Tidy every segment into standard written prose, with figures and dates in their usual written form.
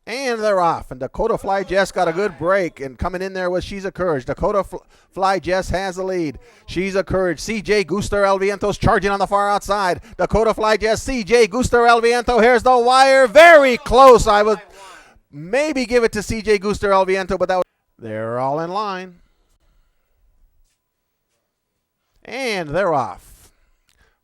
And they're off. And Dakota Fly Jess got a good break. And coming in there was She's a Courage. Dakota Fly Jess has the lead. She's a Courage. CJ Guster El Viento's charging on the far outside. Dakota Fly Jess, CJ Guster El Viento. Here's the wire. Very close. I would maybe give it to CJ Guster El Viento, but that was. They're all in line. And they're off.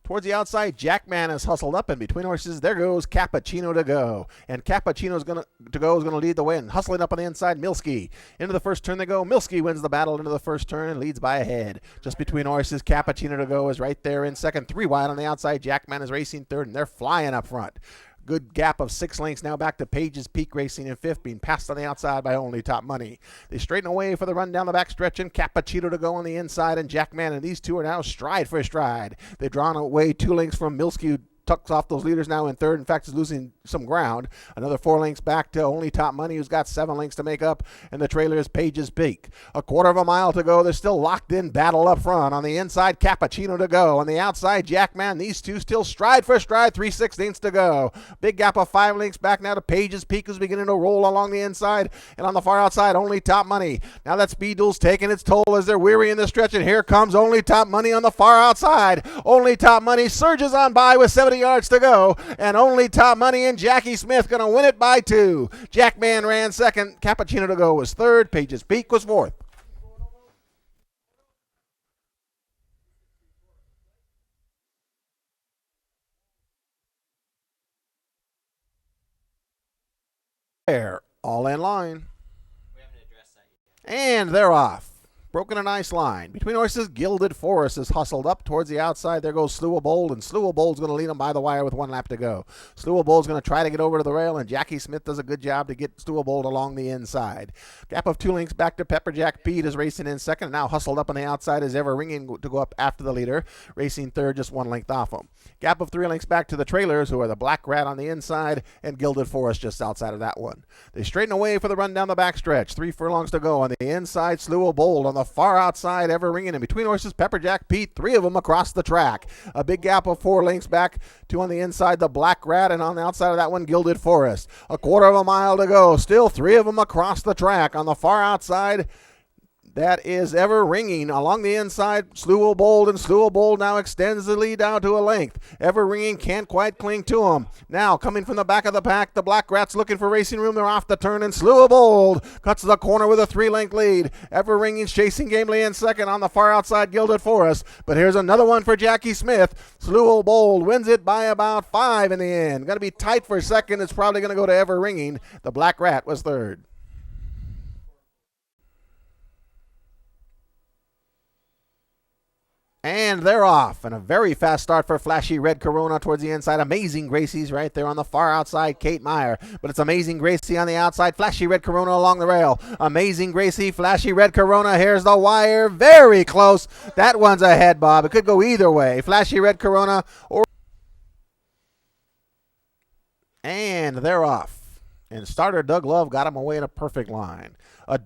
Towards the outside, Jackman is hustled up, and between horses, there goes Cappuccino to go. And Cappuccino is going to lead the win. Hustling up on the inside, Milski. Into the first turn they go. Milski wins the battle into the first turn and leads by a head. Just between horses, Cappuccino to go is right there in second. 3 wide on the outside. Jackman is racing third, and they're flying up front. Good gap of 6 lengths now back to Page's Peak Racing in fifth, being passed on the outside by Only Top Money. They straighten away for the run down the back stretch, and Cappuccino to go on the inside, and Jackman, and these two are now stride for stride. They've drawn away 2 lengths from Milski, who tucks off those leaders now in third. In fact, is losing some ground. Another 4 lengths back to Only Top Money, who's got 7 lengths to make up, and the trailer is Page's Peak. A quarter of a mile to go. There's still locked in battle up front. On the inside, Cappuccino to go. On the outside, Jackman. These two still stride for stride. 3/16 to go. Big gap of 5 lengths back now to Page's Peak, who's beginning to roll along the inside. And on the far outside, Only Top Money. Now that Speed Duel's taking its toll as they're weary in the stretch, and here comes Only Top Money on the far outside. Only Top Money surges on by with 70 yards to go. And Only Top Money and Jackie Smith going to win it by 2. Jackman ran second. Cappuccino to go was third. Page's Peak was fourth. They're all in line. We haven't addressed that yet. And they're off. Broken a nice line. Between horses, Gilded Forest is hustled up towards the outside. There goes Slew of Bold, and Slew of Bold's going to lead him by the wire with 1 lap to go. Slew of Bold's going to try to get over to the rail, and Jackie Smith does a good job to get Slew of Bold along the inside. Gap of 2 lengths back to Pepperjack Pete is racing in second, and now hustled up on the outside is Ever Ringing to go up after the leader, racing third, just 1 length off him. Gap of 3 lengths back to the trailers, who are the Black Rat on the inside, and Gilded Forest just outside of that one. They straighten away for the run down the backstretch. 3 furlongs to go. On the inside, Slew of Bold. On the far outside, Ever Ringing. In between horses, Pepperjack Pete. 3 of them across the track. A big gap of 4 lengths back to on the inside, the Black Rat, and on the outside of that one, Gilded Forest. A quarter of a mile to go. Still 3 of them across the track. On the far outside, that is Ever Ringing. Along the inside, Slew of Bold, and Slew of Bold now extends the lead down to a length. Ever Ringing can't quite cling to him. Now, coming from the back of the pack, the Black Rat's looking for racing room. They're off the turn, and Slew of Bold cuts the corner with a 3-length lead. Ever Ringing's chasing gamely in second. On the far outside, Gilded Forest. But here's another one for Jackie Smith. Slew of Bold wins it by about 5 in the end. Going to be tight for second. It's probably going to go to Ever Ringing. The Black Rat was third. And they're off. And a very fast start for Flashy Red Corona towards the inside. Amazing Gracie's right there on the far outside, Kate Meyer. But it's Amazing Gracie on the outside. Flashy Red Corona along the rail. Amazing Gracie, Flashy Red Corona. Here's the wire. Very close. That one's ahead, Bob. It could go either way. Flashy Red Corona or... And they're off. And starter Doug Love got him away in a perfect line.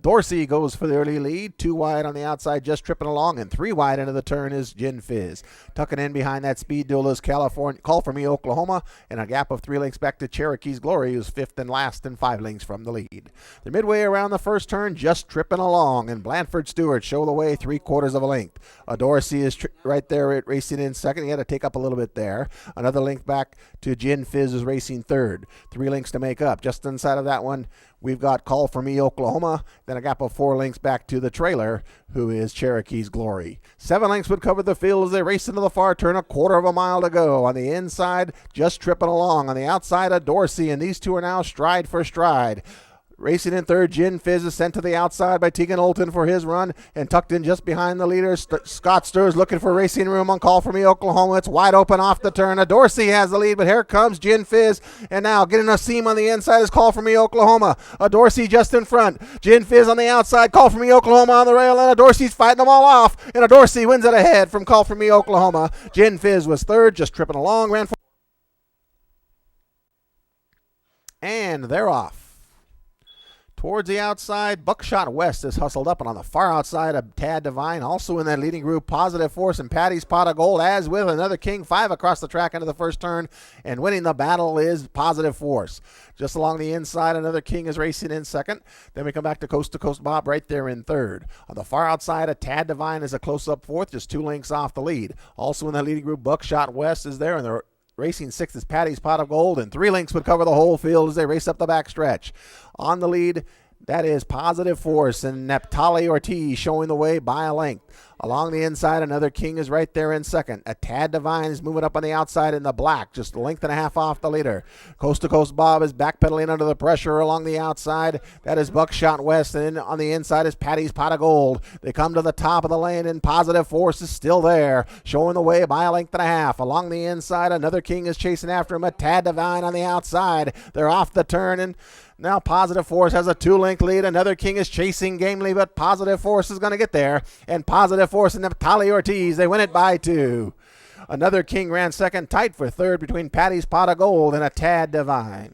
Dorsey goes for the early lead. 2 wide on the outside, just tripping along, and 3 wide into the turn is Gin Fizz. Tucking in behind that Speed Duel is California, Call For Me, Oklahoma, and a gap of 3 lengths back to Cherokee's Glory, who's 5th and last and 5 lengths from the lead. They're midway around the first turn, just tripping along, and Blanford Stewart show the way 3/4 of a length. Dorsey is right there racing in second. He had to take up a little bit there. Another length back to Gin Fizz is racing third. 3 lengths to make up. Just inside of that one, we've got Call For Me, Oklahoma, then a gap of 4 lengths back to the trailer, who is Cherokee's Glory. 7 lengths would cover the field as they race into the far turn, a quarter of a mile to go. On the inside, just tripping along. On the outside, a Dorsey, and these two are now stride for stride. Racing in third, Gin Fizz is sent to the outside by Tegan Olton for his run, and tucked in just behind the leader, Scott Sturz looking for racing room on Call For Me, Oklahoma. It's wide open off the turn. Dorsey has the lead, but here comes Gin Fizz, and now getting a seam on the inside is Call For Me, Oklahoma. Dorsey just in front. Gin Fizz on the outside, Call For Me, Oklahoma on the rail, and Dorsey's fighting them all off, and Dorsey wins it ahead from Call For Me, Oklahoma. Gin Fizz was third, just tripping along, ran for... And they're off. Towards the outside, Buckshot West is hustled up, and on the far outside, a Tad Divine. Also in that leading group, Positive Force and Patty's Pot of Gold, as with Another King. 5 across the track into the first turn, and winning the battle is Positive Force. Just along the inside, Another King is racing in second. Then we come back to Coast Bob right there in third. On the far outside, a Tad Divine is a close-up fourth, just 2 lengths off the lead. Also in the leading group, Buckshot West is there, and they're racing sixth is Patty's Pot of Gold, and 3 lengths would cover the whole field as they race up the back stretch. On the lead, that is Positive Force, and Naphtali Ortiz showing the way by a length. Along the inside, Another King is right there in second. A Tad Divine is moving up on the outside in the black, just a length and a half off the leader. Coast to Coast Bob is backpedaling under the pressure along the outside. That is Buckshot West, and on the inside is Patty's Pot of Gold. They come to the top of the lane, and Positive Force is still there, showing the way by a length and a half. Along the inside, Another King is chasing after him. A Tad Divine on the outside. They're off the turn, and now Positive Force has a 2-length lead. Another King is chasing gamely, but Positive Force is going to get there. And Positive Force and Naphtali Ortiz, they win it by 2. Another King ran second, tight for third between Patty's Pot of Gold and a Tad Divine.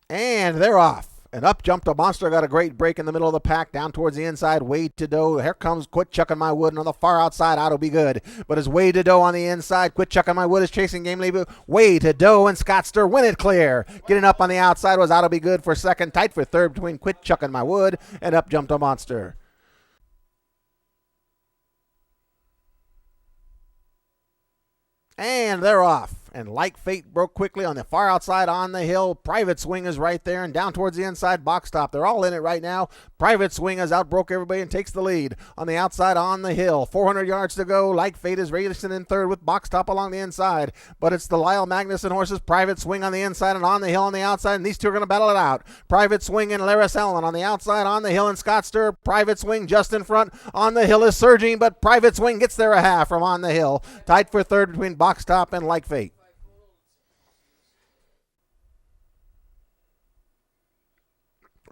And they're off. And up jumped a monster, got a great break in the middle of the pack, down towards the inside, Way to Do. Here comes Quit Chucking My Wood, and on the far outside, Oughta Be Good. But as Way to Do on the inside, Quit Chucking My Wood is chasing gamely. Way to Do and Scott Stir win it clear. Getting up on the outside was Oughta Be Good for second, tight for third between Quit Chucking My Wood and up jumped a monster. And they're off. And Like Fate broke quickly on the far outside on the hill. Private Swing is right there, and down towards the inside, Box Top. They're all in it right now. Private Swing has outbroke everybody and takes the lead. On the outside on the hill, 400 yards to go. Like Fate is racing in third with Box Top along the inside. But it's the Lyle Magnuson horses. Private Swing on the inside and on the hill on the outside, and these two are going to battle it out. Private Swing and Laris Allen on the outside on the hill, and Scott Stir. Private Swing just in front. On the hill is surging, but Private Swing gets there a half from on the hill. Tight for third between Box Top and Like Fate.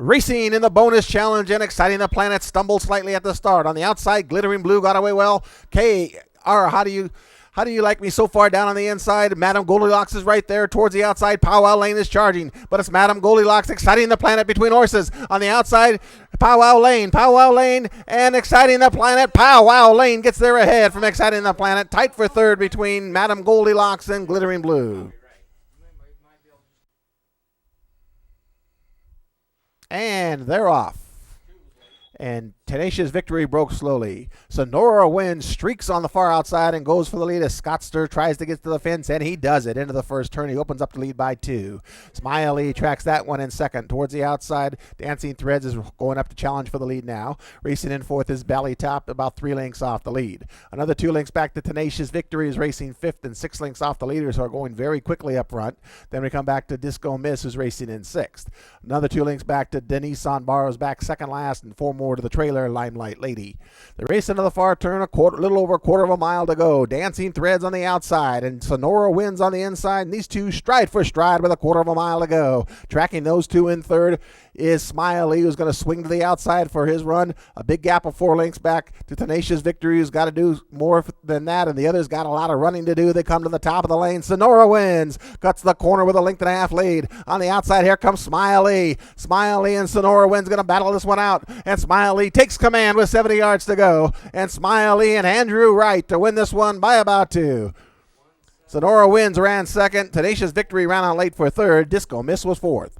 Racing in the bonus challenge and Exciting the Planet stumbled slightly at the start. On the outside, Glittering Blue got away well. How do you like me so far down on the inside? Madam Goldilocks is right there towards the outside. Powwow Lane is charging, but it's Madam Goldilocks Exciting the Planet between horses. On the outside, Powwow Lane, and Exciting the Planet. Powwow Lane gets there ahead from Exciting the Planet. Tight for third between Madam Goldilocks and Glittering Blue. And they're off. And Tenacious Victory broke slowly. Sonora Wins streaks on the far outside and goes for the lead as Scott Stir tries to get to the fence, and he does it. Into the first turn, he opens up the lead by 2. Smiley tracks that one in second. Towards the outside, Dancing Threads is going up to challenge for the lead now. Racing in fourth is Belly Top, about 3 lengths off the lead. Another 2 lengths back to Tenacious Victory is racing fifth, and 6 lengths off the leaders who are going very quickly up front. Then we come back to Disco Miss, who's racing in sixth. Another 2 lengths back to Denise Sonbaro's back second last, and 4 more to the trailer, Limelight Lady. The race into the far turn, little over a quarter of a mile to go. Dancing Threads on the outside, and Sonora Wins on the inside, and these two stride for stride with a quarter of a mile to go. Tracking those two in third is Smiley, who's going to swing to the outside for his run. A big gap of 4 lengths back to Tenacious Victory, who's got to do more than that, and the other's got a lot of running to do. They come to the top of the lane. Sonora Wins cuts the corner with a length and a half lead. On the outside, here comes Smiley. Smiley and Sonora Wins going to battle this one out, and Smiley takes command with 70 yards to go, and Smiley and Andrew Wright to win this one by about 2. Sonora Wins ran second. Tenacious Victory ran on late for third. Disco Miss was fourth.